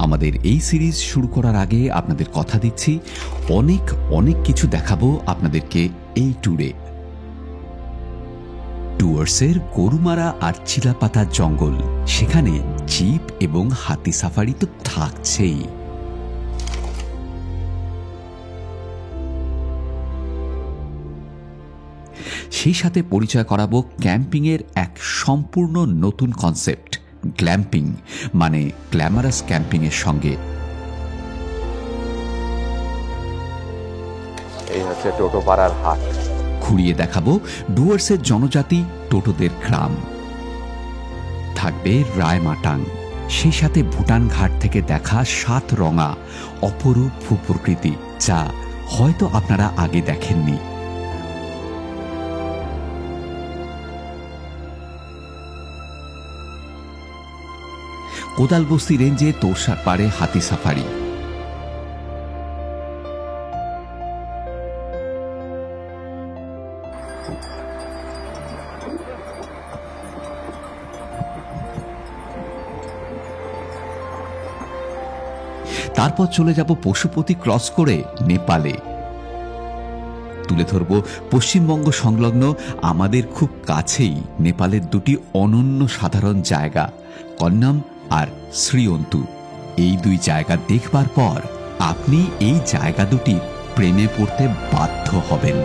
আমাদের এই সিরিজ শুরু করার আগে আপনাদের কথা দিচ্ছি, অনেক অনেক কিছু দেখাবো আপনাদেরকে এই ট্যুরে। ডুয়ার্সের গরুমারা আর চিলাপাতার জঙ্গল, সেখানে জিপ এবং হাতি সাফারি তো থাকছেই। সেই সাথে পরিচয় করাবো ক্যাম্পিংয়ের এক সম্পূর্ণ নতুন কনসেপ্ট, গ্ল্যাম্পিং, মানে গ্ল্যামারাস ক্যাম্পিংয়ের সঙ্গে। এই হচ্ছে টোটোপাড়ার হাট। ঘুরিয়ে দেখাবো ডুয়ার্সের জনজাতি টোটোদের গ্রাম। থাকবে রায়মাটাং, সেই সাথে ভুটান ঘাট থেকে দেখা 7 রঙা অপরূপ ভূপ্রকৃতি, যা হয়তো আপনারা আগে দেখেননি। কোদালবস্তি রেঞ্জে তোরসার পাড়ে হাতি সাফারি। তারপর চলে যাব পশুপতি ক্রস করে নেপালে। তুলে ধরব পশ্চিমবঙ্গ সংলগ্ন আমাদের খুব কাছেই নেপালের দুটি অনন্য সাধারণ জায়গা, কন্যাম আর শ্রীঅন্তু। এই 2 জায়গা দেখবার পর আপনি এই জায়গা দুটির প্রেমে পড়তে বাধ্য হবেন।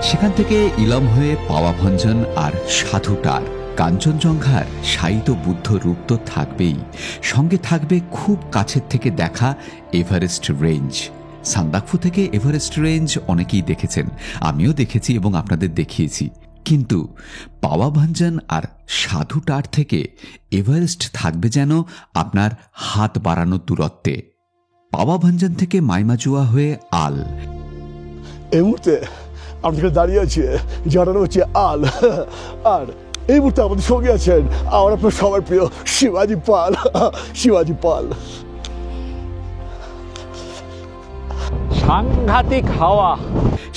সেখান থেকে ইলম হয়ে পাওয়াভঞ্জন আর সাধুটার, কাঞ্চনজঙ্ঘার শায়িত বুদ্ধ রূপ তো থাকবেই, সঙ্গে থাকবে খুব কাছের থেকে দেখা এভারেস্ট রেঞ্জ। সান্দাকফু থেকে এভারেস্ট রেঞ্জ অনেকেই দেখেছেন, আমিও দেখেছি এবং আপনাদের দেখিয়েছি, কিন্তু পাওয়াভঞ্জন আর সাধুটার থেকে এভারেস্ট থাকবে যেন আপনার হাত বাড়ানোর দূরত্বে। পাওয়াভঞ্জন থেকে মাইমাজুয়া হয়ে আল। এই মুহূর্তে আমাদের দাঁড়িয়ে আছে যারা হচ্ছে আল, আর এই মুহূর্তে আমাদের সঙ্গে আছেন আমার আপনার সবার প্রিয় শিবাজি পাল। শিবাজি পাল, সাংঘাতিক হাওয়া।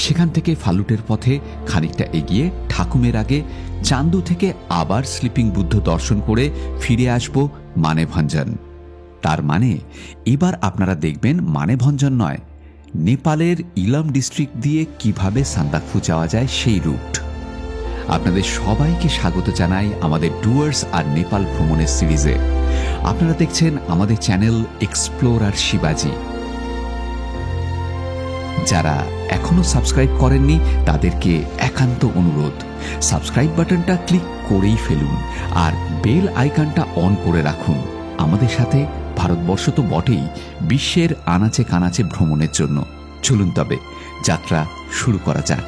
সেখান থেকে ফালুটের পথে খানিকটা এগিয়ে ঠাকুমের আগে চান্দু থেকে আবার স্লিপিং বুদ্ধ দর্শন করে ফিরে আসব মানেভঞ্জন। তার মানে এবার আপনারা দেখবেন মানেভঞ্জন নয়, নেপালের ইলম ডিস্ট্রিক্ট দিয়ে কিভাবে সান্দাকফু যাওয়া যায় সেই রুট। আপনাদের সবাইকে স্বাগত জানাই আমাদের ডুয়ার্স আর নেপাল ভ্রমণের সিরিজে। আপনারা দেখছেন আমাদের চ্যানেল এক্সপ্লোরার শিবাজি। যারা এখনো সাবস্ক্রাইব করেননি তাদেরকে একান্ত অনুরোধ, সাবস্ক্রাইব বাটনটা ক্লিক করেই ফেলুন আর বেল আইকনটা অন করে রাখুন। আমাদের সাথে ভারতবর্ষ তো বটেই, বিশ্বের আনাচে কানাচে ভ্রমণের জন্য। চলুন তবে যাত্রা শুরু করা যাক।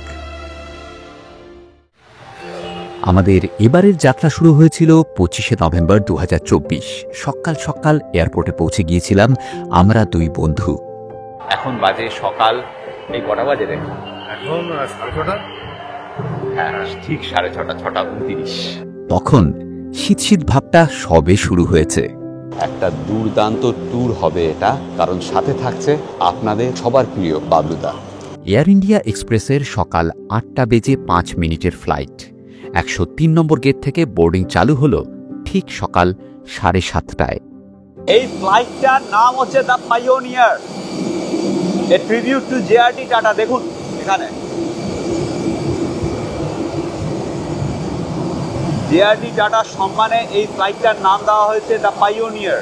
আমাদের এবারের যাত্রা শুরু হয়েছিল 25শে নভেম্বর 2024। সকাল সকাল এয়ারপোর্টে পৌঁছে গিয়েছিলাম আমরা 2 বন্ধু। এখন বাজে সকাল, এই কটা বাজে রে? এখন 6:30। হ্যাঁ, ঠিক 6:30, 6:29। তখন শীত শীত ভাবটা সবে শুরু হয়েছে। একটা দুর্দান্ত ট্যুর হবে এটা, কারণ সাথে থাকছে আপনাদের সবার প্রিয় বাবলুদা। এয়ার ইন্ডিয়া এক্সপ্রেসের সকাল 8:05 ফ্লাইট 103 নম্বর গেট থেকে বোর্ডিং চালু হলো ঠিক সকাল 7:30টায়। এই ফ্লাইটটার নাম হচ্ছে the pioneer, A tribute to JRD tata. দেখুন এখানে জেআরডি টাটার সম্মানে এই ফ্লাইটটার নাম দেওয়া হয়েছে দ্য পাইওনিয়ার।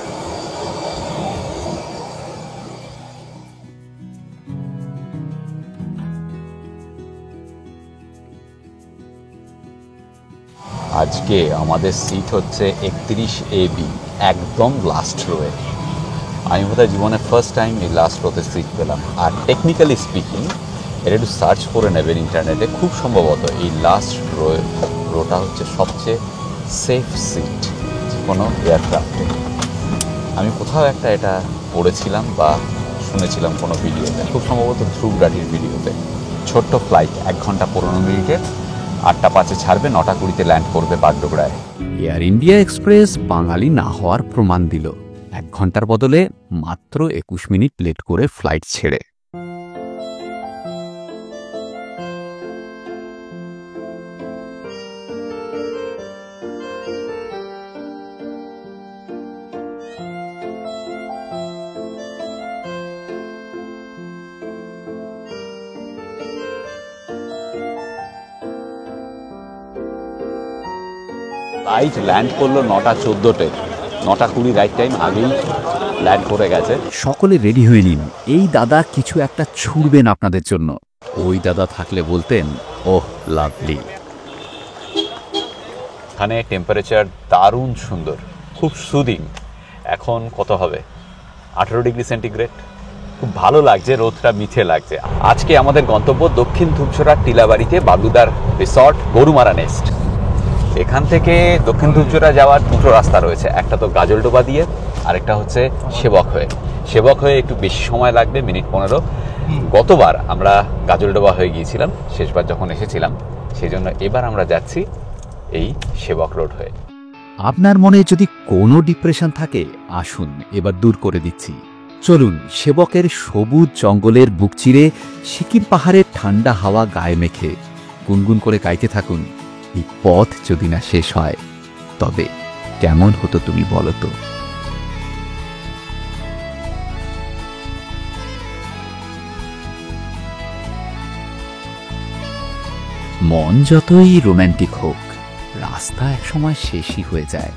আজকে আমাদের সিট হচ্ছে 31AB, একদম লাস্ট রোয়ে। আমি বোধহয় জীবনে ফার্স্ট টাইম এই লাস্ট রোতে সিট পেলাম। আর টেকনিক্যালি স্পিকিং, এটা একটু সার্চ করে নেবেন ইন্টারনেটে, খুব সম্ভবত এই লাস্ট রোটা হচ্ছে সবচেয়ে সেফ সিট যে কোনো এয়ারক্রাফটে। আমি কোথাও একটা এটা পড়েছিলাম বা শুনেছিলাম কোনো ভিডিওতে, খুব সম্ভবত ধ্রুব রাঠির ভিডিওতে। ছোট্ট ফ্লাইট, 1 ঘন্টা 15 মিনিটের, 8:05 ছাড়বে, 9:20 ল্যান্ড করবে বাগডোগরায়। এয়ার ইন্ডিয়া এক্সপ্রেস বাঙালি না হওয়ার প্রমাণ দিল। 1 ঘন্টার বদলে মাত্র 21 মিনিট লেট করে ফ্লাইট ছেড়ে। ফ্লাইট ল্যান্ড করলো 9:14-তে, 9:20 রাইট টাইম, আগেই ল্যান্ড করে গেছে। সকলে রেডি হয়ে নিন, এই দাদা কিছু একটা ছুড়বেন আপনাদের জন্য। ওই দাদা থাকলে বলতেন, ওহ লাভলি। এখানে টেম্পারেচার দারুণ সুন্দর, খুব সুদিং। এখন কত হবে, 18 ডিগ্রি সেন্টিগ্রেড। খুব ভালো লাগছে, রোদটা মিঠে লাগছে। আজকে আমাদের গন্তব্য দক্ষিণ ধূপঝড়ার টিলাবাড়িতে বাবলুদার রিসর্ট গরুমারা নেস্ট। এখান থেকে দক্ষিণ ধূপঝড়া যাওয়ার 2টো রাস্তা রয়েছে, একটা তো গাজলডোবা দিয়ে, আরেকটা হচ্ছে সেবক হয়ে। সেবক হয়ে একটু বেশি সময় লাগবে, মিনিট 15। গতবার আমরা গাজলডোবা হয়ে গিয়েছিলাম শেষবার যখন এসেছিলাম, সেই জন্য এবার আমরা যাচ্ছি এই সেবক রোড হয়ে। আপনার মনে যদি কোনো ডিপ্রেশন থাকে, আসুন এবার দূর করে দিচ্ছি। চলুন সেবকের সবুজ জঙ্গলের বুক চিরে সিকিম পাহাড়ের ঠান্ডা হাওয়া গায়ে মেখে গুনগুন করে গাইতে থাকুন, এই পথ যদি না শেষ হয় তবে কেমন হতো তুমি বলো তো। মন যতই রোম্যান্টিক হোক, রাস্তা একসময় শেষই হয়ে যায়,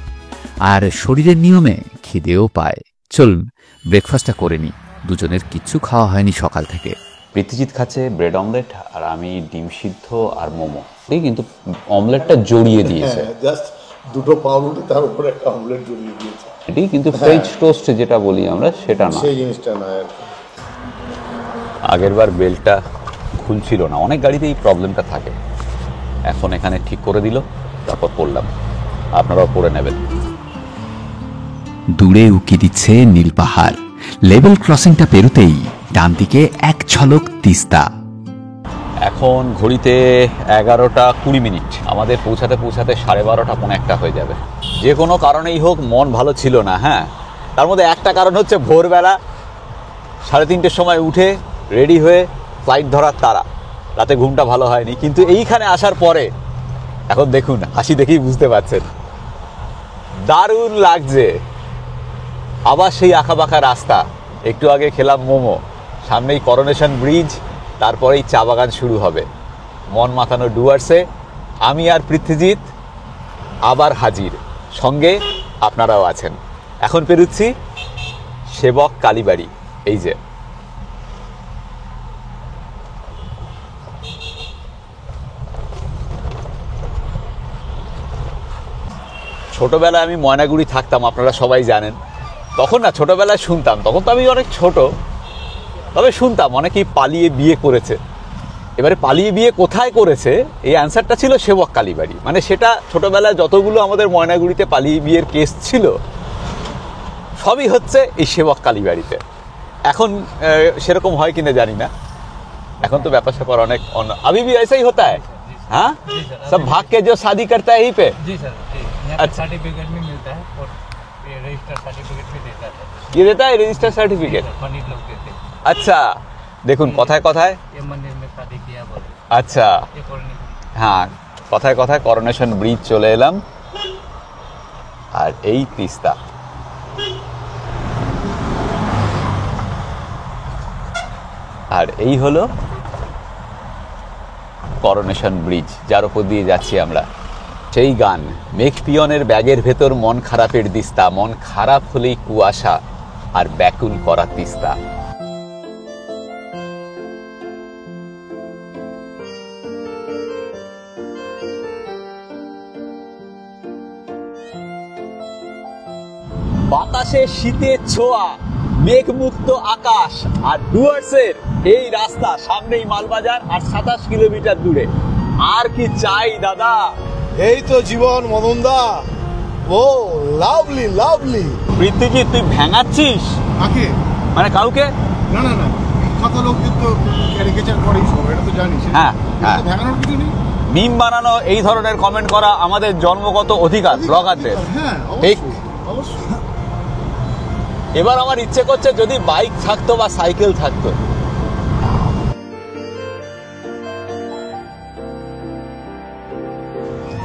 আর শরীরের নিয়মে খিদেও পায়। চলুন ব্রেকফাস্টটা করে নিই, দুজনের কিচ্ছু খাওয়া হয়নি সকাল থেকে। প্রীতিজিৎ খাচ্ছে ব্রেড অমলেট, আর আমি ডিম সিদ্ধ আর মোমো। এই কিন্তু অমলেটটা জড়িয়ে দিয়েছে, জাস্ট 2টো পাউরুটি তার উপরে একটা অমলেট জড়িয়ে দিয়েছে। এটি কিন্তু ফ্রেঞ্চ টোস্ট যেটা বলি আমরা, সেটা না, সেই জিনিসটা না। আগের বার বেল্টটা খুলছিল না, অনেক গাড়িতে এই প্রবলেমটা থাকে। এখন এখানে ঠিক করে দিল, তারপর পড়লাম, আপনারাও পড়ে নেবেন। দূরে উকি দিচ্ছে নীল পাহাড়। লেভেল ক্রসিংটা পেরুতেই ডান দিকে এক ঝলক তিস্তা। এখন ঘড়িতে 11:20। আমাদের পৌঁছাতে পৌঁছাতে 12:30 পৌনে 1টা হয়ে যাবে। যে কোনো কারণেই হোক মন ভালো ছিল না। হ্যাঁ, তার মধ্যে একটা কারণ হচ্ছে ভোরবেলা 3:30-টের সময় উঠে রেডি হয়ে ফ্লাইট ধরার তাড়া, রাতে ঘুমটা ভালো হয়নি। কিন্তু এইখানে আসার পরে এখন দেখুন, হাসি দেখেই বুঝতে পারছেন, দারুণ লাগছে। আবার সেই আঁকাবাঁকা রাস্তা, একটু আগে খেলাম মোমো, সামনেই করোনেশন ব্রিজ, তারপরেই চা বাগান শুরু হবে। মন মাতানো ডুয়ার্সে আমি আর পৃথ্বীজিৎ আবার হাজির, সঙ্গে আপনারাও আছেন। এখন পেরুচ্ছি সেবক কালীবাড়ি। এই যে ছোটবেলায় আমি ময়নাগুড়ি থাকতাম, আপনারা সবাই জানেন। তখন না ছোটবেলায় শুনতাম, তখন তো আমি অনেক ছোট, তবে শুনতাম অনেকেই পালিয়ে বিয়ে করেছে। এবারে পালিয়ে বিয়ে কোথায় করেছে, এই অ্যান্সারটা ছিল সেবক কালীবাড়ি। মানে সেটা ছোটবেলায় যতগুলো আমাদের ময়নাগুড়িতে পালিয়ে বিয়ের কেস ছিল, সবই হচ্ছে এই সেবক কালীবাড়িতে। এখন সেরকম হয় কিনা জানি না, এখন তো ব্যাপার স্যাপার অনেক অন্য। अभी भी ऐसा ही होता है? हाँ, सब भाग के जो शादी करता है यहीं पे? जी सर, जी। यहाँ पे सर्टिफिकेट भी मिलता है और ये रजिस्टर सर्टिफिकेट भी देता है। ये देता है रजिस्टर सर्टिफिकेट? पंडित लोग देते हैं। अच्छा, দেখুন কথায় কথায়, ये मंदिर में शादी किया बोले। আচ্ছা ये कॉलोनी হ্যাঁ, কথায় কথায় করোনেশন ব্রিজ চলে এলাম, আর এই তিস্তা। আর এই হলো করোনেশন ব্রিজ, যার উপর দিয়ে যাচ্ছি আমরা। সেই গান, মেঘ পিয়নের ব্যাগের ভেতর মন খারাপের দিস্তা, মন খারাপ হলেই কুয়াশা আর ব্যাকুল করা তিস্তা। বাতাসে শীতের ছোঁয়া, মেঘমুক্ত আকাশ, আর ডুয়ার্সের এই রাস্তা, সামনেই মালবাজার আর 27 কিলোমিটার দূরে। আর কি চাই দাদা? এই তো জীবন মদনদা। ও লাভলি লাভলি। পৃথ্বীজি, তুই ভেঙাচ্ছিস কাকে? মানে কাউকে? না না না, বিখ্যাত লোকদের তো ক্যারিকেচার করেই সব, এটা তো জানিস। হ্যাঁ হ্যাঁ, ভেঙানোর কিছু নেই। মিম বানানো, এই ধরনের কমেন্ট করা আমাদের জন্মগত অধিকার ব্লগারদের। হ্যাঁ ঠিক। অবশ্যই অবশ্যই। এবার আমার ইচ্ছে করছে যদি বাইক থাকতো বা সাইকেল থাকতো।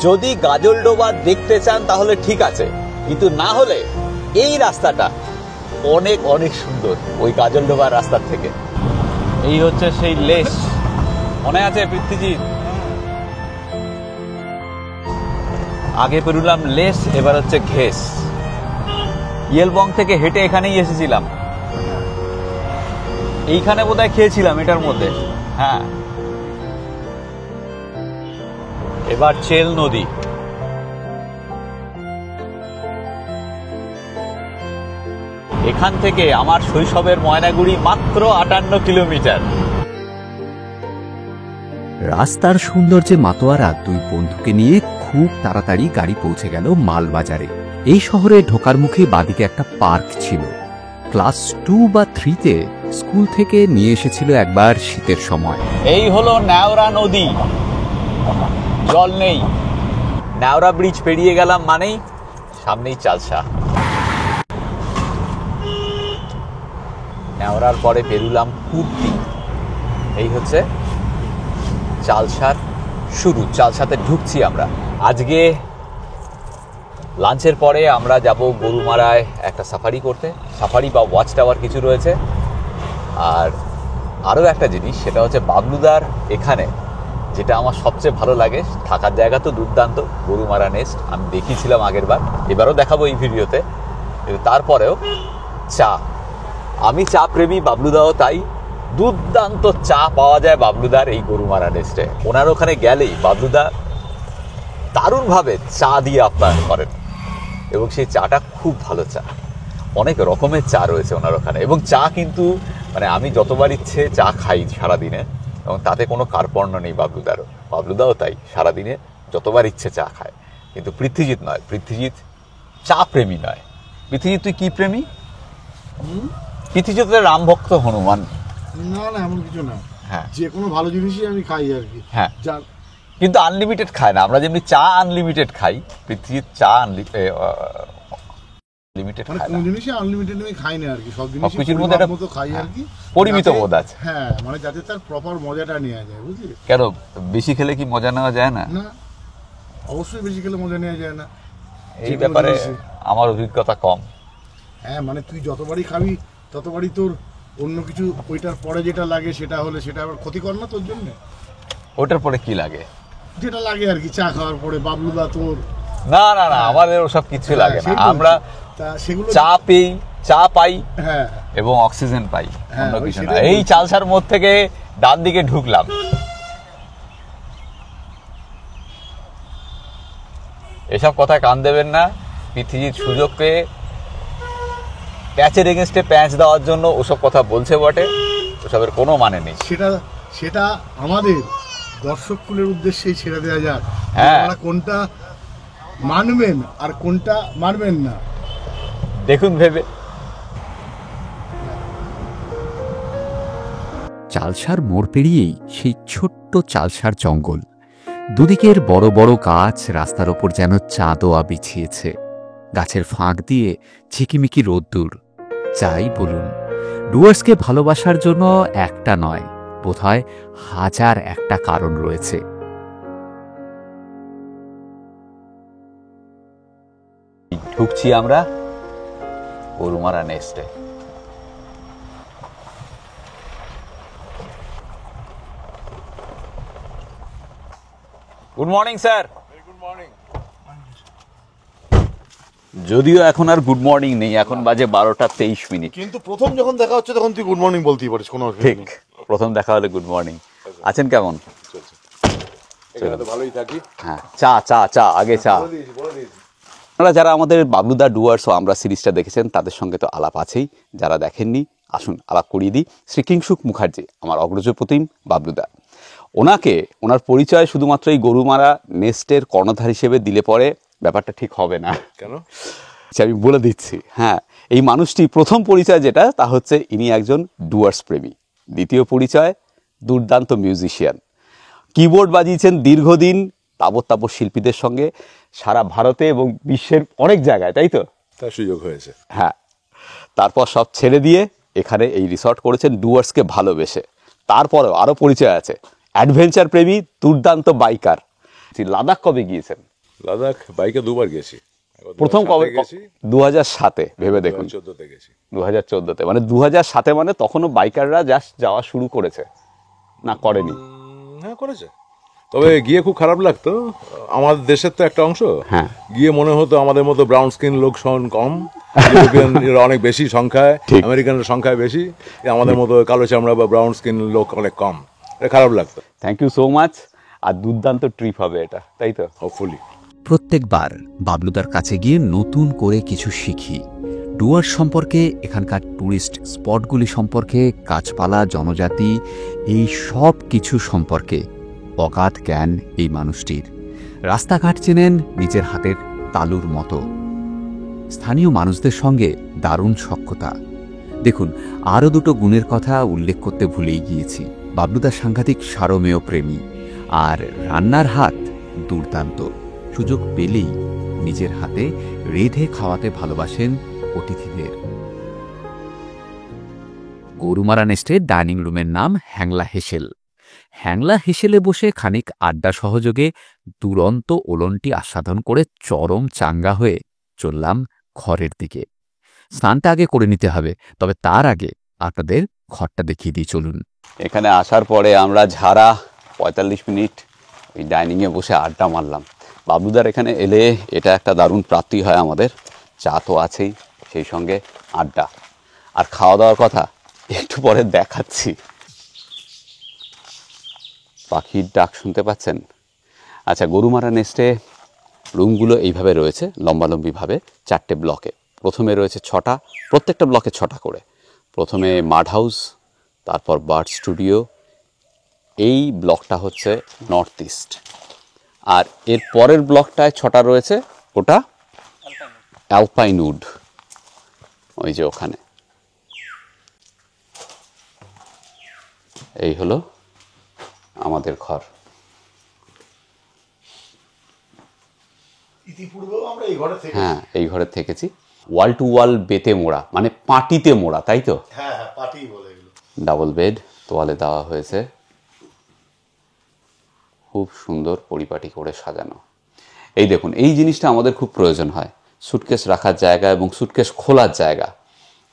যদি গাজলডোবা দেখতে চান তাহলে ঠিক আছে, কিন্তু না হলে এই রাস্তাটা অনেক অনেক সুন্দর ওই গাজলডোবার রাস্তার থেকে। এই হচ্ছে সেই লেস, মনে আছে পৃথ্বীজিৎ? আগে পেরুলাম লেস, এবার হচ্ছে ঘেস। ইয়েলবং থেকে হেঁটে এখানেই এসেছিলাম, এইখানে বোধহয় খেয়েছিলাম এটার মধ্যে। হ্যাঁ, এবার চেল নদী। এখান থেকে আমার শৈশবের ময়নাগুড়ি মাত্র 58 কিলোমিটার। রাস্তার সৌন্দর্যে মাতোয়ারা দুই বন্ধুকে নিয়ে খুব তাড়াতাড়ি গাড়ি পৌঁছে গেল মালবাজারে। এই শহরে ঢোকার মুখে বাদিকে একটা পার্ক ছিল। ক্লাস 2 বা 3-তে স্কুল থেকে নিয়ে এসেছিল একবার শীতের সময়। এই হলো ন্যাওরা নদী, জল নেই। ন্যাওরা ব্রিজ পেরিয়ে গেলাম মানেই সামনেই চালসা। ন্যাওরার পরে পেরুলাম কুর্তি। এই হচ্ছে চালসার শুরু, চালসাতে ঢুকছি আমরা। আজকে লাঞ্চের পরে আমরা যাব গরুমারায় একটা সাফারি করতে। সাফারি বা ওয়াচ টাওয়ার কিছু রয়েছে। আর আরও একটা জিনিস, সেটা হচ্ছে বাবলুদার এখানে যেটা আমার সবচেয়ে ভালো লাগে, থাকার জায়গা তো দুর্দান্ত, গরুমারা নেস্ট আমি দেখিয়েছিলাম আগের বার, এবারও দেখাবো এই ভিডিওতে। কিন্তু তারপরেও চা, আমি চা প্রেমী, বাবলুদাও তাই। দুর্দান্ত চা পাওয়া যায় বাবলুদার এই গরুমারা নেস্টে। ওনার ওখানে গেলেই বাবলুদা দারুণভাবে চা দিয়ে আপ্যায়ন করেন এবং সেই চাটা খুব ভালো চা। অনেক রকমের চা রয়েছে ওনার ওখানে, এবং চা কিন্তু মানে আমি যতবার ইচ্ছে চা খাই সারাদিনে, এবং তাতে কোনো কার্পণ্য নেই বাবলুদারও। বাবলুদাও তাই, সারাদিনে যতবার ইচ্ছে চা খায়। কিন্তু পৃথ্বীজিৎ নয়, পৃথ্বীজিৎ চা প্রেমী নয়। পৃথ্বীজিৎ তুই কি প্রেমী? পৃথ্বীজিৎ রামভক্ত হনুমান। না না, এমন কিছু না। হ্যাঁ, যে কোনো ভালো জিনিসই আমি খাই আর কি। হ্যাঁ, কিন্তু আনলিমিটেড খায় না। আমরা যেমনি চা আনলিমিটেড খাই, পৃথ্বীজিৎ চা লিমিটেড খায় না। কোন জিনিসই আনলিমিটেড আমি খাই না আর কি। সব জিনিস সবকিছুর মধ্যে একটা মতো খাই আর কি, পরিমিত বোধ আছে। হ্যাঁ, মানে যাতে তার প্রপার মজাটা নেওয়া যায়, বুঝলি? কেন বেশি খেলে কি মজা নেওয়া যায় না? না, অবশ্যই বেশি খেলে মজা নেওয়া যায় না। এই ব্যাপারে আমার অভিজ্ঞতা কম। হ্যাঁ, মানে তুই যতবারই খাবি ততবারই তোর অন্য কিছু ওইটার পরে যেটা লাগে সেটা হলে সেটা আবার ক্ষতিকর না তোর জন্য। ওটার পরে কি লাগে? যেটা লাগে আর কি, চা খাওয়ার পরে বাবলুদা তোর। না না না, আমাদের ওসব কিছু লাগে না। আমরা সেগুলো চা পাই, হ্যাঁ, এবং অক্সিজেন পাই, অন্য কিছু না। সেটাই এই চালসার মোড় থেকে ডান দিকে ঢুকলাম, এসব কথায় কান দেবেন না। পৃথিবীর সুযোগ পেয়ে প্যাচের এগেনস্টে প্যাচ দেওয়ার জন্য ওসব কথা বলছে বটে, ওসবের কোনো মানে নেই। সেটা আমাদের দর্শককুলের উদ্দেশ্যেই ছেড়ে দেওয়া যাক। হ্যাঁ, আপনারা কোনটা মানবেন আর কোনটা মানবেন না দেখুন ভেবে। চালসার মোড় পেরিয়েই সেই ছোট্ট চালসার জঙ্গল। দুদিকের বড় বড় গাছ রাস্তার ওপর যেন চাঁদোয়া বিছিয়েছে। গাছের ফাঁক দিয়ে ঝিকিমিকি রোদ্দুর। যাই বলুন, ডুয়ার্সকে ভালোবাসার জন্য একটা নয়, বোধহয় হাজার একটা কারণ রয়েছে। ঢুকছি আমরা গরুমারা নেস্টে। Good morning sir. Good morning. যদিও এখন আর গুড মর্নিং নেই, এখন বাজে 12টা 23 মিনিট। কিন্তু প্রথম যখন দেখা হচ্ছে তখন তুই গুড মর্নিং বলতেই পারিস, কোনো ঠিক, প্রথম দেখা হলে গুড মর্নিং। আছেন কেমন? এখানে তো ভালোই থাকি। হ্যাঁ, চা আগে চা। আপনারা যারা আমাদের বাবলুদা ডুয়ার্স ও আমরা সিরিজটা দেখেছেন তাদের সঙ্গে তো আলাপ আছেই, যারা দেখেননি আসুন আলাপ করিয়ে দিই। শ্রী কিংসুক মুখার্জি আমার অগ্রজ প্রতিম বাবলুদা। ওনার পরিচয় শুধুমাত্র এই গরুমারা নেস্টের কর্ণধার হিসেবে দিলে পরে ব্যাপারটা ঠিক হবে না। কেন? আমি বলে দিচ্ছি। হ্যাঁ, এই মানুষটি প্রথম পরিচয় যেটা, তা হচ্ছে ইনি একজন ডুয়ার্স প্রেমী। দ্বিতীয় পরিচয় দুর্দান্ত মিউজিশিয়ান, কিবোর্ড বাজিয়েছেন দীর্ঘদিন তাবৎ শিল্পীদের সঙ্গে সারা ভারতে এবং বিশ্বের অনেক জায়গায়, তাই তো? তার সুযোগ হয়েছে। হ্যাঁ, তারপর সব ছেড়ে দিয়ে এখানে এই রিসর্ট করেছেন ডুয়ার্সকে ভালোবেসে। তারপরেও আরও পরিচয় আছে, অ্যাডভেঞ্চার প্রেমী, দুর্দান্ত বাইকার। লাদাখ কবে গিয়েছেন? লাদাখ বাইকে দুবার গেছি। প্রথম কবে? গেছি 2007-এ। ভেবে দেখুন, 2014-তে গেছি। 2014-তে, মানে 2007-এ, মানে তখনও বাইকাররা জাস্ট যাওয়া শুরু করেছে, না করেনি? হ্যাঁ করেছে, তবে গিয়ে খুব খারাপ লাগতো। আমাদের দেশের তো একটা অংশ, হ্যাঁ। গিয়ে মনে হতো আমাদের মতো ব্রাউন স্কিন লোক কম, ইউরোপিয়ান অনেক বেশি সংখ্যায়, ঠিক। আমেরিকানের সংখ্যায় বেশি, আমাদের মতো কালো চামড়া বা ব্রাউন স্কিন লোক অনেক কম। এটা খারাপ লাগতো। Thank you so much. আর দুর্দান্ত ট্রিপ হবে এটা, তাই তো? হোপফুলি। প্রত্যেকবার বাবলুদার কাছে গিয়ে নতুন করে কিছু শিখি। ডুয়ার্স সম্পর্কে, এখানকার ট্যুরিস্ট স্পটগুলি সম্পর্কে, গাছপালা, জনজাতি, এই সব কিছু সম্পর্কে অগাধ জ্ঞান এই মানুষটির। রাস্তাঘাট চেনেন নিজের হাতের তালুর মতো। স্থানীয় মানুষদের সঙ্গে দারুণ সখ্যতা। দেখুন, আরও দুটো গুণের কথা উল্লেখ করতে ভুলেই গিয়েছি। বাবলুদার সাংঘাতিক সারমেয় প্রেমী, আর রান্নার হাত দুর্দান্ত। সুযোগ পেলেই নিজের হাতে রেঁধে খাওয়াতে ভালোবাসেন অতিথিদের। গরুমারা নেস্টের ডাইনিং রুমের নাম হ্যাংলা হেসেল। হ্যাংলা হেসেলে বসে খানিক আড্ডা সহযোগে দুরন্ত ওলনটি আস্বাদন করে চরম চাঙ্গা হয়ে চললাম ঘরের দিকে। স্নানটা আগে করে নিতে হবে, তবে তার আগে আপনাদের ঘরটা দেখিয়ে দিই, চলুন। এখানে আসার পরে আমরা ঝাড়া 45 মিনিট ওই ডাইনিংয়ে বসে আড্ডা মারলাম। বাবলুদার এখানে এলে এটা একটা দারুণ প্রাপ্তি হয় আমাদের। চা তো আছেই, সেই সঙ্গে আড্ডা আর খাওয়া দাওয়ার কথা একটু পরে দেখাচ্ছি। পাখির ডাক শুনতে পাচ্ছেন? আচ্ছা, গরুমারা নেস্টে রুমগুলো এইভাবে রয়েছে, লম্বালম্বিভাবে 4টে ব্লকে। প্রথমে রয়েছে 6টা, প্রত্যেকটা ব্লকে 6টা করে। প্রথমে মাড হাউস, তারপর বার্ড স্টুডিও, এই ব্লকটা হচ্ছে নর্থ ইস্ট। আর এর পরের ব্লকটায় 6টা রয়েছে, ওটা অ্যালপাইন উড, ওই যে ওখানে। এই হলো আমাদের ঘর। ইতিপূর্বেও আমরা এই ঘরে থেকে, হ্যাঁ, এই ঘরে থেকেছি। ওয়াল টু ওয়াল বেতে মোড়া, মানে পাটিতে মোড়া, তাই তো? হ্যাঁ হ্যাঁ পাটি বলে এগুলো। ডাবল বেড, তোয়ালে দেওয়া হয়েছে, খুব সুন্দর পরিপাটি করে সাজানো। এই দেখুন, এই জিনিসটা আমাদের খুব প্রয়োজন হয়, সুটকেস রাখার জায়গা এবং সুটকেস খোলার জায়গা।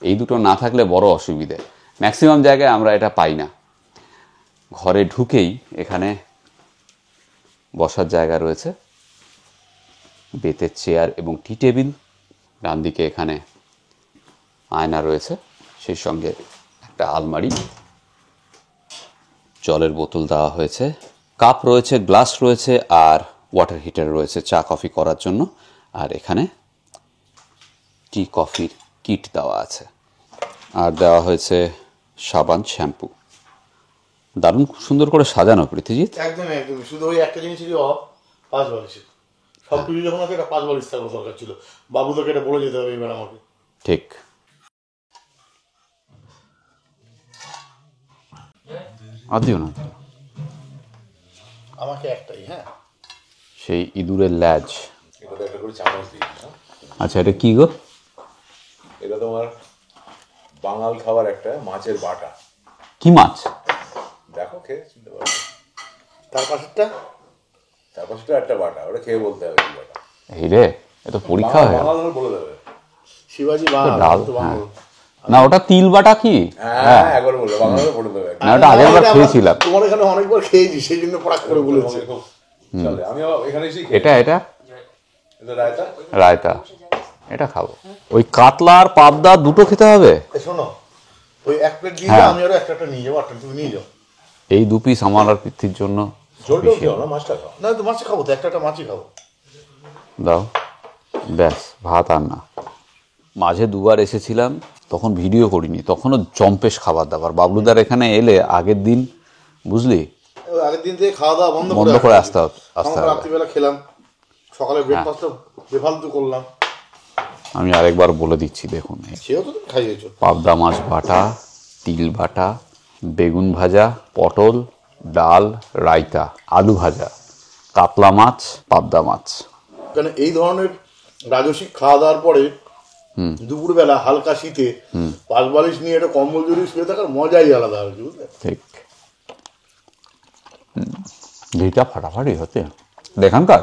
এই দুটো না থাকলে বড় অসুবিধে। ম্যাক্সিমাম জায়গায় আমরা এটা পাই না। ঘরে ঢুকেই এখানে বসার জায়গা রয়েছে, বেতের চেয়ার এবং টি টেবিল। ডান দিকে এখানে আয়না রয়েছে, সেই সঙ্গে একটা আলমারি, জলের বোতল দেওয়া হয়েছে, কাপ রয়েছে, গ্লাস রয়েছে, আর ওয়াটার হিটার রয়েছে চা কফি করার জন্য। আর এখানে টি কফির কিট দেওয়া আছে, আর দেওয়া হয়েছে সাবান, শ্যাম্পু। দারুণ সুন্দর করে সাজানো প্রীতিজিৎ। একদমই একদমই, শুধু ওই একটা জিনিসেরই অভাব, 5 বালিশের। সব কিছু যখন আছে, একটা 5 বালিশ থাকার দরকার ছিল। বাবু তোকে এটা বলে যেতে হবে এবার আমাকে। ঠিক। আর দিও না, আমাকে একটাই। হ্যাঁ, সেই ইঁদুরের ল্যাজ। এটা একটা করে চামচ দিয়েছি। আচ্ছা, এটা কি গো? এটা তোমার বাঙাল খাবার, একটা মাছের বাটা। কি মাছ? দেখো খেয়ে চিনতে পারবে। তার পাশেরটা একটা বাটা, ওটা খেয়ে বলতে হবে কি বাটা। এই রে, এ তো পরীক্ষা হয়ে গেল। বাঙাল হলে বলে দেবে। শিবাজি ডাল, বাঙাল। হ্যাঁ। না, ওটা তিল বাটা কি? হ্যাঁ, একবার বলবে, বাঙাল হলে বলে দেবে। না, ওটা আগের বার খেয়েছিলাম। তোমার এখানে অনেকবার খেয়েছি, সেই জন্য পরাক করে বলেছে। চলে, আমিও এখানে এসেই এটা এটা এটা রায়তা। রায়তা, এটা খাবো। ওই কাতলা আর পাবদা দুটো খেতে হবে। শোনো, ওই 1 প্লেট দিয়ে হ্যাঁ। দাও, আমি আরো একটা নিয়ে যাবো। আটটা তুমি নিয়ে যাও। এই 2 পিস আমার আর পৃথির জন্য ঝোলটাও খেও না, মাছটা খাও। না তো মাছ খাবো তো, একটা মাছই খাবো। দাও, ব্যাস, ভাত আর না। মাঝে 2বার এসেছিলাম, তখন ভিডিও করিনি, তখনও জম্পেশ খাবার দাবার। বাবলুদার এখানে এলে আগের দিন, বুঝলি, ওই আগের দিন থেকে খাওয়া দাওয়া বন্ধ করে আসতে হবে। রাত্রিবেলা খেলাম, সকালে ব্রেকফাস্টটা বেফালতু করলাম। আমি আরেকবার বলে দিচ্ছি, দেখুন, সেও তো তুমি খাইয়েছো। পাবদা মাছ বাটা, তিল বাটা, বেগুন ভাজা, পটল, ডাল, রায়তা, আলু ভাজা, কাতলা মাছ, পাবদা মাছ। কারণ এই ধরনের রাজস্বিক খাওয়া দাওয়ার পরে দুপুরবেলা হালকা শীতে পাশ বালিশ নিয়ে একটা কম্বল জড়িয়ে শুয়ে থাকার মজাই আলাদা হয়েছে, বুঝলে? ঠিক। ঘিটা ফাটাফাটি হচ্ছে দেখানকার।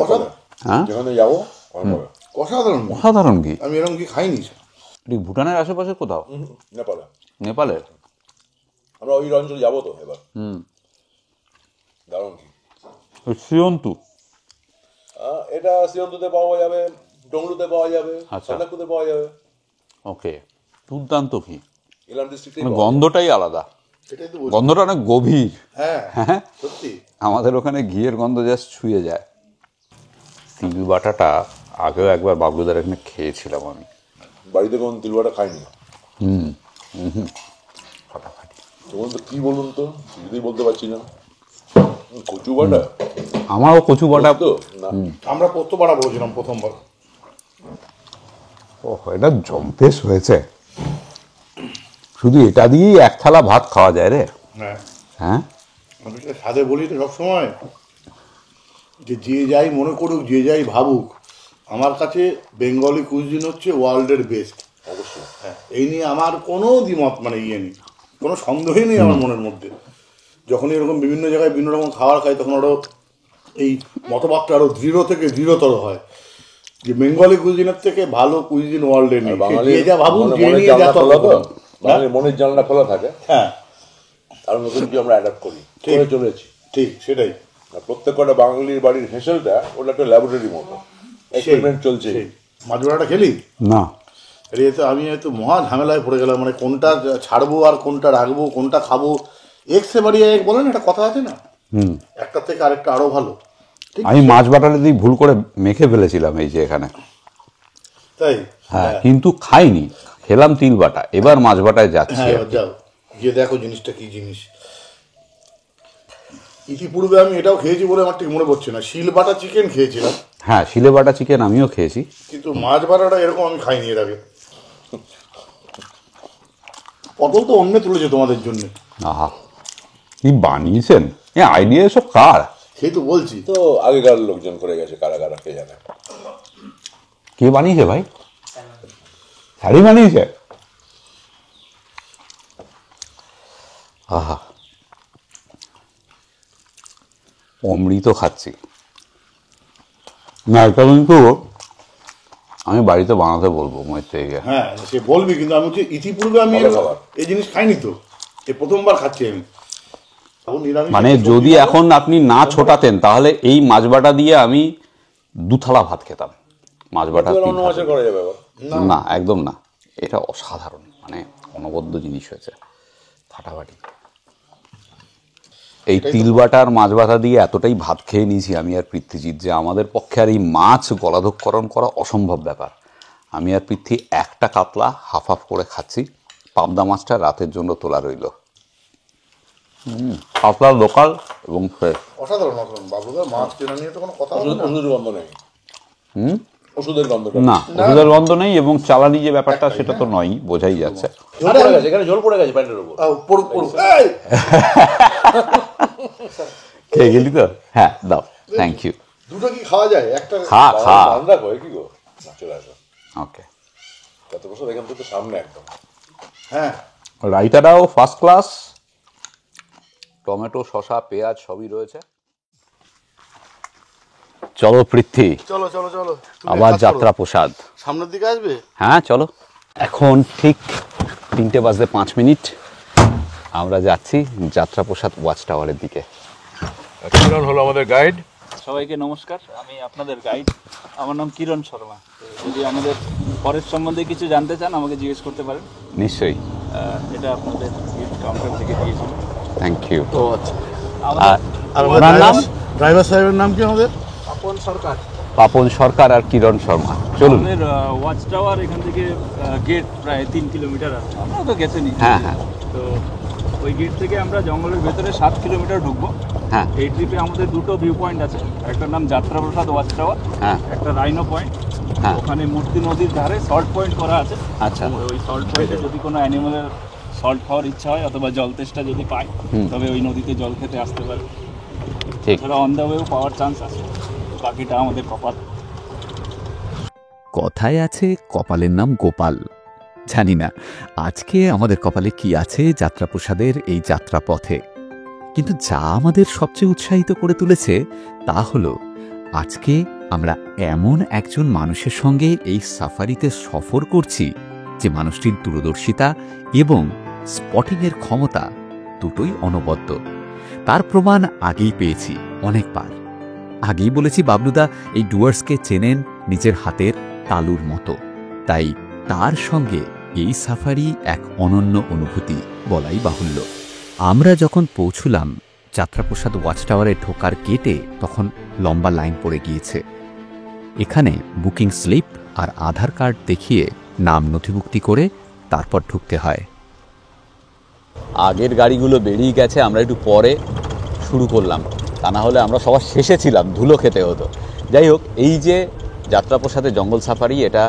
অসাধারণ, হ্যাঁ, যেখানে যাবো অসাধারণ। অসাধারণ ঘি। আমি এরকম কি খাইনি। ঠিক ভুটানের আশেপাশে কোথাও? নেপালে। নেপালের? আমরা ওই অঞ্চলে যাবো তো এবার। দারুণ কি সিয়ন্তু। এটা সিয়ন্তুতে পাওয়া যাবে, ডংলুতে পাওয়া যাবে, আচ্ছা। সান্দাকুতে পাওয়া যাবে। ওকে, দুর্দান্ত ঘি। ইলাম ডিস্ট্রিক্টে মানে গন্ধটাই আলাদা, সেটাই তো বলছি। গন্ধটা অনেক গভীর। হ্যাঁ হ্যাঁ, সত্যি। আমাদের ওখানে ঘিয়ের গন্ধ জাস্ট ছুঁয়ে যায়। তিল বাটাটা আগেও একবার বাবলুদার এখানে খেয়েছিলাম আমি। বাড়িতে কোনো তিলবাটা খাইনি। ফাটাফাটি। তখন তো কি বলুন তো, যদি বলতে পারছি না। কচু বাটা আমারও কচু বাটা। তো না, আমরা কত বাড়া বলেছিলাম প্রথমবার। ও, এটা জম্পেশ হয়েছে। শুধু এটা দিয়েই এক থালা ভাত খাওয়া যায় রে। হ্যাঁ, হ্যাঁ, আমি সেটা সাথে বলি তো সবসময় যে যে যাই মনে করুক, যে যাই ভাবুক, আমার কাছে বেঙ্গলি কুইজিন হচ্ছে ওয়ার্ল্ডের বেস্ট। অবশ্যই। হ্যাঁ, এই নিয়ে আমার কোনো দ্বিমত মানে ইয়ে নেই, কোনো সন্দেহই নেই আমার মনের মধ্যে। যখন এরকম বিভিন্ন জায়গায় বিভিন্ন রকম খাবার খাই, তখন আরও এই মতবাদটা আরও দৃঢ় থেকে দৃঢ়তর হয় যে বেঙ্গলি কুইজিনের থেকে ভালো কুইজিন ওয়ার্ল্ডে নেই। সে বাঙালির যে যা ভাবুন, যে মনের নিয়ে যা জানলা খোলা তর্ক তো, করুন। বাঙালির মনের জানলা খোলা থাকে। হ্যাঁ আর নতুন কি আমরা অ্যাডাপ্ট করি, ঠিক। করে চলেছি। ঠিক, সেটাই। আর প্রত্যেক কটা বাঙালির বাড়ির হেসেলটা ওটা একটা ল্যাবরেটরি মতো এক্সপেরিমেন্ট চলছে। সেই মাছ ভাড়াটা খেলি না, আরে এ তো আমি হয়তো মহা ঝামেলায় পড়ে গেলাম, মানে কোনটা ছাড়বো আর কোনটা রাখবো, কোনটা খাবো। এক্সে বাড়িয়ে এক বলেন, একটা কথা আছে না, একটা থেকে আরেকটা আরো ভালো। ঠিক আমি মাছ বাটাটা দিয়ে ভুল করে মেখে ফেলেছিলাম এই যে এখানে। তাই? হ্যাঁ, কিন্তু খাইনি, খেলাম তিল বাটা। এবার মাছ বাটায় যাচ্ছি। হ্যাঁ, এবার যাও গিয়ে দেখো জিনিসটা কি জিনিস। ইতিপূর্বে আমি এটাও খেয়েছি বলে আমার ঠিক মনে পড়ছে না, শিল বাটা চিকেন খেয়েছিলাম, হ্যাঁ, শিলে বাটা চিকেন আমিও খেয়েছি। কিন্তু মাছ বাটাটা এরকম আমি খাইনি এর আগে। পটল তো অন্য তুলেছে তোমাদের জন্য। আহা, কি বানিয়েছেন! এ আইডিয়া এসব কার? সেই তো বলছি। তো আগেকার লোকজন করে গেছে, কারা কারা কে জানে। কে বানিয়েছে ভাই? শাড়ি বানিয়েছে? আহা, অমৃত খাচ্ছি না। এটা কিন্তু আমি বাড়িতে বানাতে বলবো মৈত্রেয়ীকে। হ্যাঁ, সে বলবি, কিন্তু আমি হচ্ছে ইতিপূর্বে আমি ভালো খাবার। এই জিনিস খাইনি তো, এই প্রথমবার খাচ্ছি আমি। এখন নিরামিষ মানে একটা যদি সবজি এখন আপনি না ছোটাতেন, তাহলে এই মাছ বাটা দিয়ে আমি 2 থালা ভাত খেতাম। মাছ বাটা অন্য মাছের করা যাবে আবার। না, একদম না। এটা অসাধারণ, মানে অনবদ্য জিনিস হয়েছে, ফাটাফাটি। এই তিল বাটার মাছ বাটা দিয়ে এতটাই ভাত খেয়ে নিয়েছি আমি আর পৃথ্বীজিৎ, যে আমাদের পক্ষে আর এই মাছ গলাধঃকরণ করা অসম্ভব ব্যাপার। আমি আর পৃথ্বী একটা কাতলা হাফ হাফ করে খাচ্ছি। পাবদা মাছটা রাতের জন্য তোলা রইল। কাতলা লোকাল এবং ফ্রেশ। অসাধারণ অসাধারণ। বাবুদার মাছ কেনা নিয়ে তো কোনো কথা হবে না। ওষুধের গন্ধ নেই। ওষুধের গন্ধটা না, ওষুধের গন্ধ নেই, এবং চালানি যে ব্যাপারটা সেটা তো নয়, বোঝাই যাচ্ছে। ঝোল পড়ে গেছে, এখানে ঝোল পড়ে গেছে প্যান্টের উপর। এই! খেয়ে গেলি তো? হ্যাঁ, দাও, থ্যাংক ইউ। দুটো কি খাওয়া যায়? একটা খা খা। বান্দা কয় কি গো, না চলে আসো। ওকে, কত বছর এখান থেকে সামনে একদম। হ্যাঁ, রাইতাটাও ফার্স্ট ক্লাস। টমেটো, শসা, পেঁয়াজ সবই রয়েছে। চলো পৃথ্বী, চলো চলো চলো, তুমি আবার এক কাজ করো। যাত্রা প্রসাদ। সামনের দিকে আসবে। হ্যাঁ চলো। এখন ঠিক 3:05 আমরা যাচ্ছি যাত্রা প্রসাদ ওয়াচ টাওয়ারের দিকে। কিরণ হলো আমাদের গাইড। সবাইকে নমস্কার, আমি আপনাদের গাইড। আমার নাম কিরণ শর্মা। তো যদি আমাদের ফরেস্ট সম্বন্ধে কিছু জানতে চান আমাকে জিজ্ঞেস করতে পারেন। নিশ্চয়ই, এটা আপনাদের গিফট কাউন্টার থেকে দিয়েছিল। Thank you. ও আচ্ছা। আর আর ওনার নাম? ড্রাইভার সাহেবের নাম কি আমাদের? আপন সরকার। পাপন সরকার আর কিরণ শর্মা। চলুন। আমাদের ওয়াচ টাওয়ার এখান থেকে গেট প্রায় 3 কিলোমিটার আছে, আপনারা তো গেছেনই। হ্যাঁ হ্যাঁ তো ওই গেট থেকে আমরা জঙ্গলের ভেতরে 7 কিলোমিটার ঢুকবো। হ্যাঁ এই ট্রিপে আমাদের দুটো ভিউ পয়েন্ট আছে, একটার নাম যাত্রাপ্রসাদ ওয়াচ টাওয়ার, হ্যাঁ একটা রাইনো পয়েন্ট। হ্যাঁ। ওখানে মূর্তি নদীর ধারে সল্ট পয়েন্ট করা আছে। আচ্ছা। ওই সল্ট পয়েন্টে যদি কোনো অ্যানিমালের সল্ট খাওয়ার ইচ্ছা হয় অথবা জল তেষ্টা যদি পায়, তবে ওই নদীতে জল খেতে আসতে পারে। ঠিক। এছাড়া অন দ্য ওয়েও পাওয়ার চান্স আছে, বাকিটা আমাদের কপাল। কথায় আছে কপালের নাম গোপাল। জানি না আজকে আমাদের কপালে কি আছে যাত্রাপ্রসাদের এই যাত্রাপথে, কিন্তু যা আমাদের সবচেয়ে উৎসাহিত করে তুলেছে তা হলো আজকে আমরা এমন একজন মানুষের সঙ্গে এই সাফারিতে সফর করছি যে মানুষটির দূরদর্শিতা এবং স্পটিংয়ের ক্ষমতা দুটোই অনবদ্য। তার প্রমাণ আগেই পেয়েছি অনেকবার। আগেই বলেছি বাবলুদা এই ডুয়ার্সকে চেনেন নিজের হাতের তালুর মতো, তাই তার সঙ্গে এই সাফারি এক অনন্য অনুভূতি বলাই বাহুল্য। আমরা যখন পৌঁছলাম যাত্রাপ্রসাদ ওয়াচ টাওয়ারে ঢোকার গেটে, তখন লম্বা লাইন পড়ে গিয়েছে। এখানে বুকিং স্লিপ আর আধার কার্ড দেখিয়ে নাম নথিভুক্তি করে তারপর ঢুকতে হয়। আগের গাড়িগুলো বেরিয়ে গেছে, আমরা একটু পরে শুরু করলাম, তা না হলে আমরা সবার শেষে ছিলাম, ধুলো খেতে হতো। যাই হোক, এই যে যাত্রাপ্রসাদের জঙ্গল সাফারি, এটা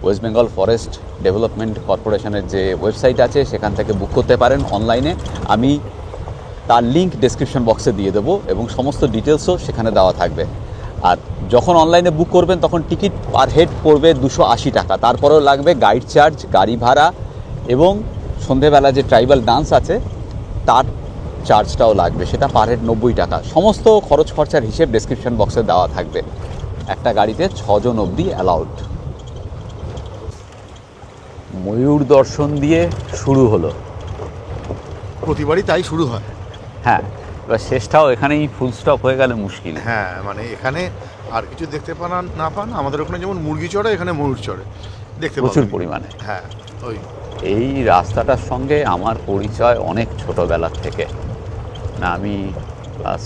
ওয়েস্ট বেঙ্গল ফরেস্ট ডেভেলপমেন্ট কর্পোরেশনের যে ওয়েবসাইট আছে সেখান থেকে বুক করতে পারেন অনলাইনে। আমি তার লিঙ্ক ডেসক্রিপশন বক্সে দিয়ে দেবো এবং সমস্ত ডিটেলসও সেখানে দেওয়া থাকবে। আর যখন অনলাইনে বুক করবেন তখন টিকিট পার হেড পড়বে 280 টাকা। তারপরেও লাগবে গাইড চার্জ, গাড়ি ভাড়া এবং সন্ধেবেলা যে ট্রাইবাল ডান্স আছে তার চার্জটাও লাগবে, সেটা পার হেড 90 টাকা। সমস্ত খরচ খরচার হিসেব ডেসক্রিপশন বক্সে দেওয়া থাকবে। একটা গাড়িতে 6 জন অবধি অ্যালাউড। ময়ূর দর্শন দিয়ে শুরু হলো। প্রতিবারই তাই শুরু হয়। হ্যাঁ, এবার শেষটাও এখানেই ফুল স্টপ হয়ে গেলে মুশকিল। হ্যাঁ, মানে এখানে আর কিছু দেখতে পান না পান, আমাদের ওখানে যেমন মুরগি চড়ে, এখানে ময়ূর চড়ে দেখতে প্রচুর পরিমাণে। হ্যাঁ, ওই এই রাস্তাটার সঙ্গে আমার পরিচয় অনেক ছোটোবেলার থেকে, না আমি ক্লাস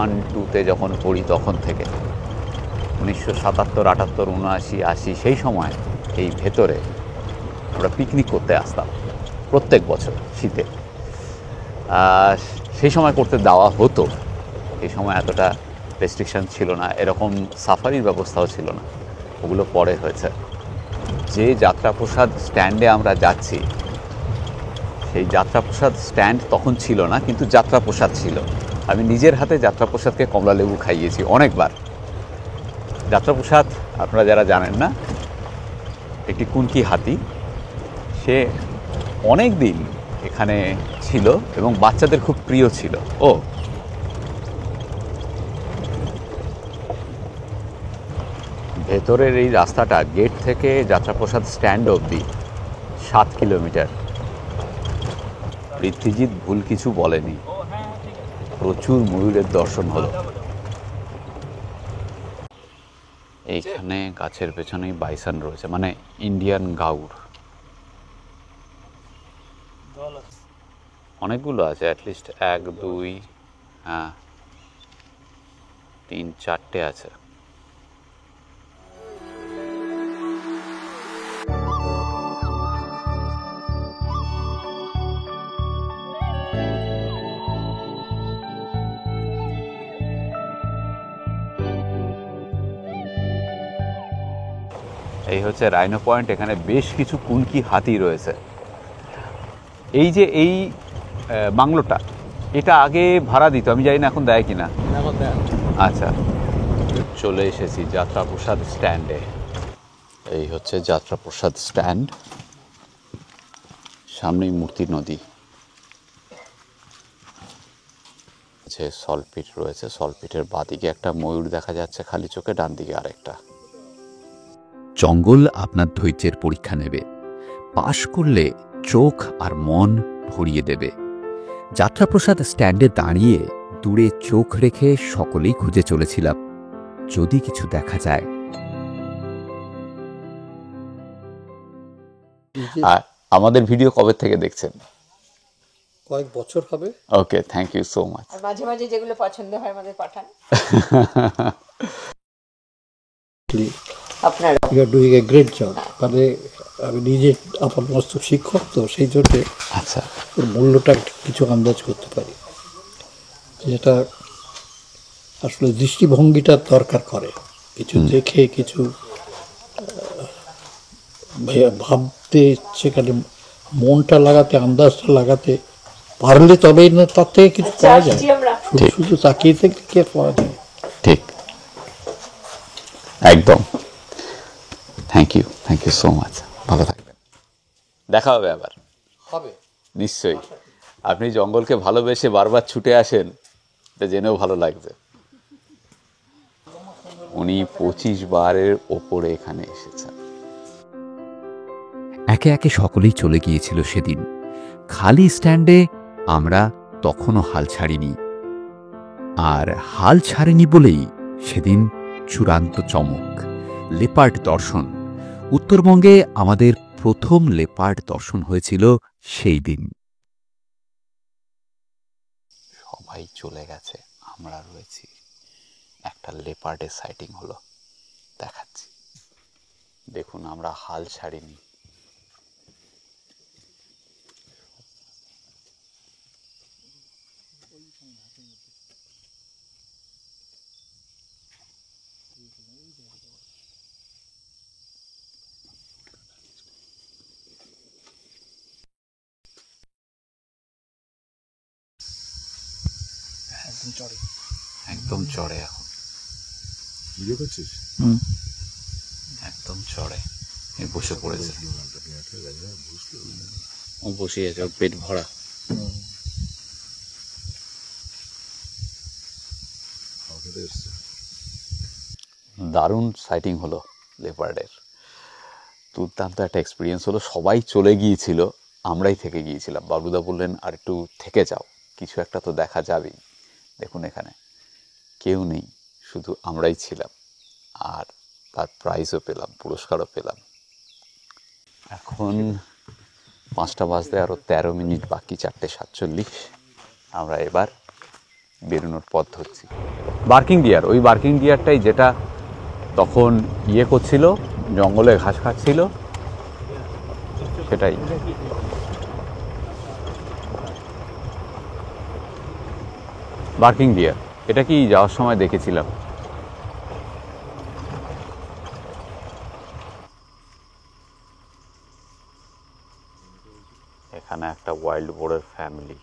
1-2তে যখন পড়ি তখন থেকে। 1977, 78, 79, 80 সেই সময় এই ভেতরে আমরা পিকনিক করতে আসতাম প্রত্যেক বছর শীতে। সেই সময় করতে দেওয়া হতো, এই সময় এতটা রেস্ট্রিকশন ছিল না, এরকম সাফারির ব্যবস্থাও ছিল না, ওগুলো পরে হয়েছে। যে যাত্রাপ্রসাদ স্ট্যান্ডে আমরা যাচ্ছি সেই যাত্রাপ্রসাদ স্ট্যান্ড তখন ছিল না, কিন্তু যাত্রাপ্রসাদ ছিল। আমি নিজের হাতে যাত্রাপ্রসাদকে কমলা লেবু খাইয়েছি অনেকবার। যাত্রাপ্রসাদ আপনারা যারা জানেন না, একটি কুনকি হাতি, সে অনেক দিন এখানে ছিল এবং বাচ্চাদের খুব প্রিয় ছিল। ভেতরের এই রাস্তাটা গেট থেকে যাত্রাপ্রসাদ স্ট্যান্ড অবধি 7 কিলোমিটার। পৃথ্বীজিৎ ভুল কিছু বলেনি, প্রচুর ময়ূরের দর্শন হলো। এইখানে গাছের পেছনেই বাইসন রয়েছে, মানে ইন্ডিয়ান গাউর অনেকগুলো আছে, অ্যাটলিস্ট 1, 2, 3, 4টে আছে। এই হচ্ছে রাইনো পয়েন্ট। এখানে বেশ কিছু কুনকি হাতি রয়েছে। এই যে এই বাংলোটা, এটা আগে ভাড়া দিত, আমি জানি না এখন দেয় কিনা। আচ্ছা, চলে এসেছি যাত্রাপ্রসাদ স্ট্যান্ডে। এই হচ্ছে যাত্রাপ্রসাদ স্ট্যান্ড, সামনেই মূর্তি নদী আছে, সল্টপিট রয়েছে। সল্টপিটের বাঁদিকে একটা ময়ূর দেখা যাচ্ছে খালি চোখে, ডান দিকে আরেকটা। জঙ্গল আপনার ধৈর্যের পরীক্ষা নেবে, পাশ করলে চোখ আর মন ভরিয়ে দেবে। যাত্রাপ্রসাদ স্ট্যান্ডে দাঁড়িয়ে দূরে চোখ রেখে সকলেই খুঁজে চলেছিলাম যদি কিছু দেখা যায়। আর আমাদের ভিডিও কবে থেকে দেখছেন? কয়েক বছর হবে। Okay, thank you so much. আর মাঝে মাঝে যেগুলো পছন্দ হয় আমাদের পাঠান। আপনারা you are doing a great job. মানে আমি নিজে আপাতমস্ত শিক্ষক, তো সেই জন্য আচ্ছা, ওর মূল্যটা কিছু আন্দাজ করতে পারি, যেটা আসলে দৃষ্টিভঙ্গিটা দরকার করে। কিছু দেখে কিছু ভাবতে, সেখানে মনটা লাগাতে, আন্দাজটা লাগাতে পারলে তবেই না তার থেকে কিছু পাওয়া যায়। শুধু শুধু তাকিয়ে থেকে কি পাওয়া যায়? ঠিক, একদম। থ্যাংক ইউ সো মাচ, ভালো থাকবেন, দেখা হবে আবার। হবে নিশ্চয়ই, আপনি জঙ্গলকে ভালোবেসে বারবার ছুটে আসেন, এটা জেনেও ভালো লাগছে। উনি 25 বারের ওপরে এখানে এসেছেন। একে একে সকলেই চলে গিয়েছিল সেদিন। খালি স্ট্যান্ডে আমরা তখনও হাল ছাড়িনি, আর হাল ছাড়েনি বলেই সেদিন চূড়ান্ত চমক, লেপার্ড দর্শন। উত্তরবঙ্গে আমাদের প্রথম লেপার্ড দর্শন হয়েছিল সেই দিন। সবাই চলে গেছে, আমরা রয়েছি। একটা লেপার্ডের সাইটিং হলো, দেখাচ্ছি। দেখুন, আমরা হাল ছাড়িনি। একদম চড়ে এখন, ভিডিও করছিস? একদম চড়ে বসে পড়েছে। ও বসে আছে, ওর পেট ভরা। দারুণ সাইটিং হলো লেপার্ডের, দুর্দান্ত একটা এক্সপিরিয়েন্স হলো। সবাই চলে গিয়েছিল, আমরাই থেকে গিয়েছিলাম। বাবলুদা বললেন আর একটু থেকে যাও, কিছু একটা তো দেখা যাবেই। দেখুন এখানে কেউ নেই, শুধু আমরাই ছিলাম, আর তার প্রাইজও পেলাম, পুরস্কারও পেলাম। এখন 5টা বাজতে আরও 13 মিনিট বাকি, 4:47। আমরা এবার বেরোনোর পথ ধরছি। বার্কিং ডিয়ার, ওই বার্কিং ডিয়ারটাই যেটা তখন করছিল, জঙ্গলে ঘাস খাচ্ছিল, সেটাই। বার্কিং ডিয়ার, এটা কি যাওয়ার সময় দেখেছিলাম। এখানে একটা ওয়াইল্ড বোরের ফ্যামিলি।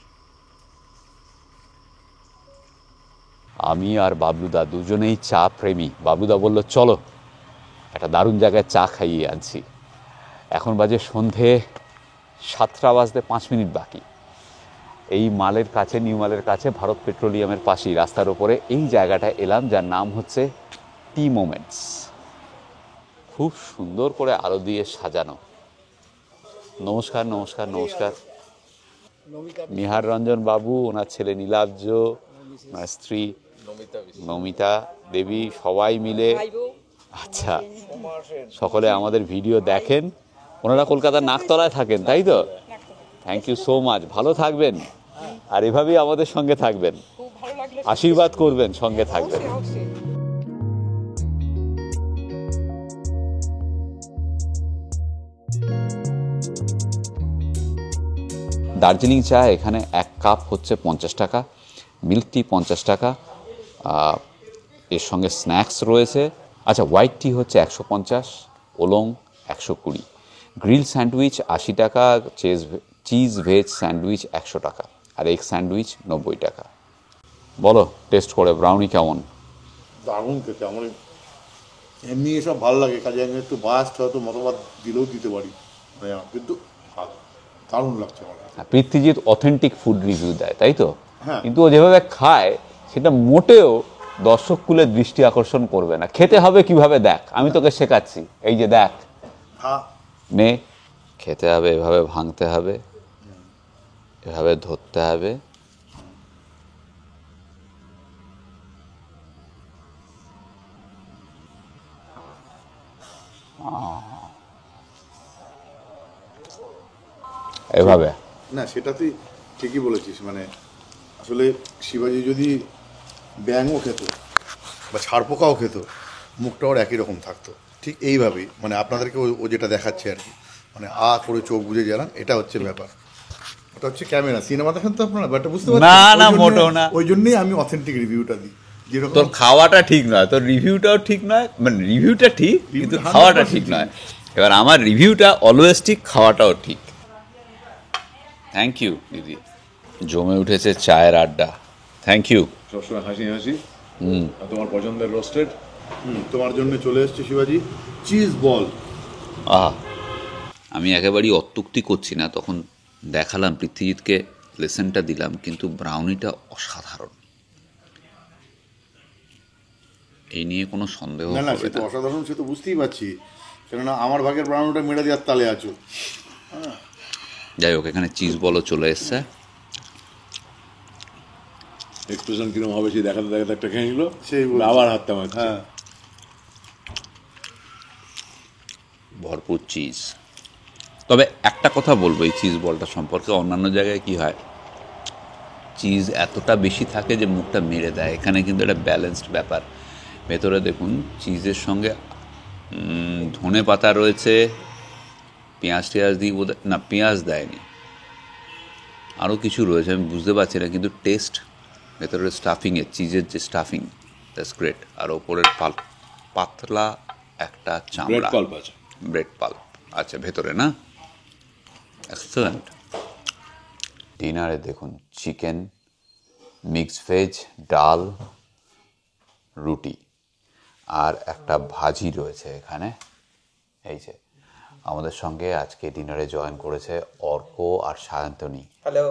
আমি আর বাবলুদা দুজনেই চা প্রেমী। বাবলুদা বলল চলো একটা দারুণ জায়গায় চা খাইয়ে আনছি। এখন বাজে সন্ধে 7টা বাজতে 5 মিনিট বাকি। এই মালের কাছে, নিউ মালের কাছে, ভারত পেট্রোলিয়ামের পাশেই রাস্তার উপরে এই জায়গাটায় এলাম, যার নাম হচ্ছে টি মোমেন্টস। খুব সুন্দর করে আলো দিয়ে সাজানো। নমস্কার নমস্কার নমস্কার। নিহার রঞ্জন বাবু, ওনার ছেলে নীলাব্জ, ওনার স্ত্রী নমিতা দেবী, সবাই মিলে, আচ্ছা, সকলে আমাদের ভিডিও দেখেন। ওনারা কলকাতার নাকতলায় থাকেন, তাই তো? থ্যাংক ইউ সো মাচ, ভালো থাকবেন, আর এভাবেই আমাদের সঙ্গে থাকবেন, আশীর্বাদ করবেন, সঙ্গে থাকবেন। দার্জিলিং চা এখানে 1 কাপ হচ্ছে 50 টাকা, মিল্ক টি 50 টাকা, এর সঙ্গে স্ন্যাক্স রয়েছে। আচ্ছা, হোয়াইট টি হচ্ছে 150, ওলং 120, গ্রিল স্যান্ডউইচ 80 টাকা, চিজ ভেজ স্যান্ডউইচ 100 টাকা, আর এগ স্যান্ডউইচ 90 টাকা। বলো টেস্ট করে ব্রাউনি কেমন? দারুণ খেতে। আমার এমনি এসব ভালো লাগে, কাজে আমি একটু বাস্ট হয়তো মতবাদ দিলেও দিতে পারি, কিন্তু দারুণ লাগছে আমার। পৃথ্বীজিৎ অথেন্টিক ফুড রিভিউ দেয়, তাই তো? হ্যাঁ। কিন্তু ও যেভাবে খায় সেটা মোটেও দর্শক কুলের দৃষ্টি আকর্ষণ করবে না। খেতে হবে কিভাবে দেখ, আমি তোকে শেখাচ্ছি, এই যে দেখ, নে, খেতে হবে এভাবে, ভাঙতে হবে এভাবে, ধরতে হবে, এভাবে। না, সেটা তুই ঠিকই বলেছিস। মানে আসলে শিবাজি যদি ব্যাঙও খেত বা ছাড়পোকাও খেত, মুখটা ওর একই রকম থাকতো, ঠিক এইভাবেই। মানে আপনাদেরকে ও যেটা দেখাচ্ছে আর কি, মানে করে চোখ বুঝে জ্বালান, এটা হচ্ছে ব্যাপার। ওটা হচ্ছে ক্যামেরা। সিনেমা দেখেন তো আপনারা, ব্যাপারটা বুঝতে পারছেন? না না, মোটেও না। ওই জন্যই আমি অথেন্টিক রিভিউটা দিই। যেরকম তোর খাওয়াটা ঠিক নয়, তোর রিভিউটাও ঠিক নয়, মানে রিভিউটা ঠিক কিন্তু খাওয়াটা ঠিক নয়। এবার আমার রিভিউটা অলওয়েজ ঠিক, খাওয়াটাও ঠিক। থ্যাংক ইউ দিদি, জমে উঠেছে চায়ের আড্ডা। Thank you. সবসময় হাসি হাসি। তোমার পছন্দের রোস্টেড। তোমার জন্য চলে এসছে শিবাজি চিজ বল। আহা, আমি একেবারেই অত্যুক্তি করছি না, তখন দেখালাম পৃথ্বীজিৎকে, লেসনটা দিলাম, কিন্তু ব্রাউনিটা অসাধারণ, এই নিয়ে কোনো সন্দেহ না হবে সে তো না। অসাধারণ, সে তো বুঝতেই পারছি, কেননা আমার ভাগের ব্রাউনটা মেরে দেওয়ার তালে আছো। যাই হোক, এখানে চিজ বলও চলে এসছে। এক্সপ্রেশন কিরকম হবে সে দেখাতে দেখাতে একটা খেয়ে নিল, সেই বলছি। আবার হাতটা মারছে। হ্যাঁ, ভরপুর চিজ। তবে একটা কথা বলবো এই চিজ বলটা সম্পর্কে, অন্যান্য জায়গায় কি হয়, চিজ এতটা বেশি থাকে যে মুখটা মেরে দেয়, এখানে কিন্তু একটা ব্যালেন্সড ব্যাপার। ভেতরে দেখুন চিজের সঙ্গে ধনে পাতা রয়েছে, পেঁয়াজ টেঁয়াজ দিয়ে না, পেঁয়াজ দেয়নি, আরও কিছু রয়েছে আমি বুঝতে পারছি না, কিন্তু টেস্ট ভেতরের স্টাফিংয়ের, চিজের যে স্টাফিং, দ্যাটস গ্রেট। আর ওপরের পাতলা একটা ব্রেড চামড়া, পাল্প আছে। ব্রেড পাল্প আচ্ছা ভেতরে, না? এক্সেলেন্ট। ডিনারে দেখুন চিকেন, মিক্সড ভেজ, ডাল, রুটি আর একটা ভাজি রয়েছে এখানে। এই যে আমাদের সঙ্গে আজকে ডিনারে জয়েন করেছে অর্ক আর সায়ন্তনী। হ্যালো।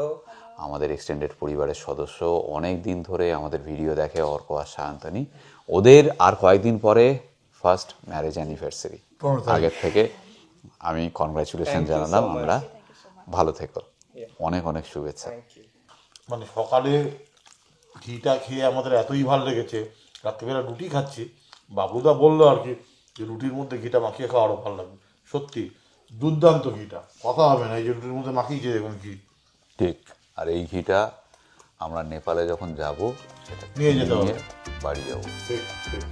আমাদের এক্সটেন্ডেড পরিবারের সদস্য, অনেক দিন ধরে আমাদের ভিডিও দেখে অর্ক আর সায়ন্তনী। ওদের আর কয়েকদিন পরে ফার্স্ট ম্যারেজ অ্যানিভার্সারি। আগের থেকে আমি কনগ্রাচুলেশন জানালাম। আমরা ভালো থেকো, অনেক অনেক শুভেচ্ছা। মানে সকালে ঘিটা খেয়ে আমাদের এতই ভালো লেগেছে, রাত্রিবেলা রুটি খাচ্ছি, বাবুদা বললো আর কি যে রুটির মধ্যে ঘিটা মাখিয়ে খাওয়া আরও ভালো লাগবে। সত্যি দুর্দান্ত ঘিটা, কথা হবে না, এই যে রুটির মধ্যে মাখিয়েছে দেখুন ঘি। ঠিক। আর এই ঘিটা আমরা নেপালে যখন যাব সেটা নিয়ে যেতে হবে, বাড়ি যাবো। ঠিক ঠিক।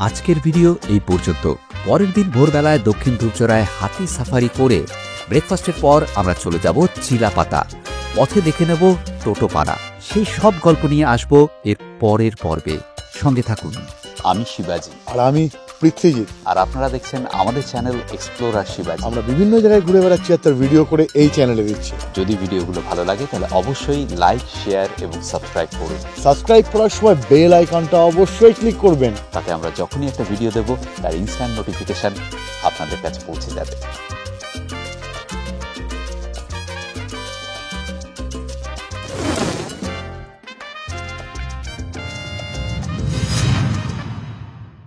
আজকের ভিডিও এই পর্যন্ত। পরের দিন ভোরবেলায় দক্ষিণ ধূপচড়ায় হাতি সাফারি করে ব্রেকফাস্টের পর আমরা চলে যাব চিলাপাতা, পথে দেখে নেব টোটোপাড়া। সেই সব গল্প নিয়ে আসবো এর পরের পর্বে, সঙ্গে থাকুন। আমি শিবাজি, আর আমি পৃথ্বীজিৎ। আর আপনারা দেখছেন আমাদের চ্যানেল এক্সপ্লোরার শিবাজি। আমরা বিভিন্ন জায়গায় ঘুরে বেড়াচ্ছি আর তার ভিডিও করে এই চ্যানেলে দিচ্ছি। যদি ভিডিওগুলো ভালো লাগে তাহলে অবশ্যই লাইক, শেয়ার এবং সাবস্ক্রাইব করুন। সাবস্ক্রাইব করার সময় বেল আইকনটা অবশ্যই ক্লিক করবেন, তাতে আমরা যখনই একটা ভিডিও দেব তার ইনস্ট্যান্ট নোটিফিকেশন আপনাদের কাছে পৌঁছে যাবে।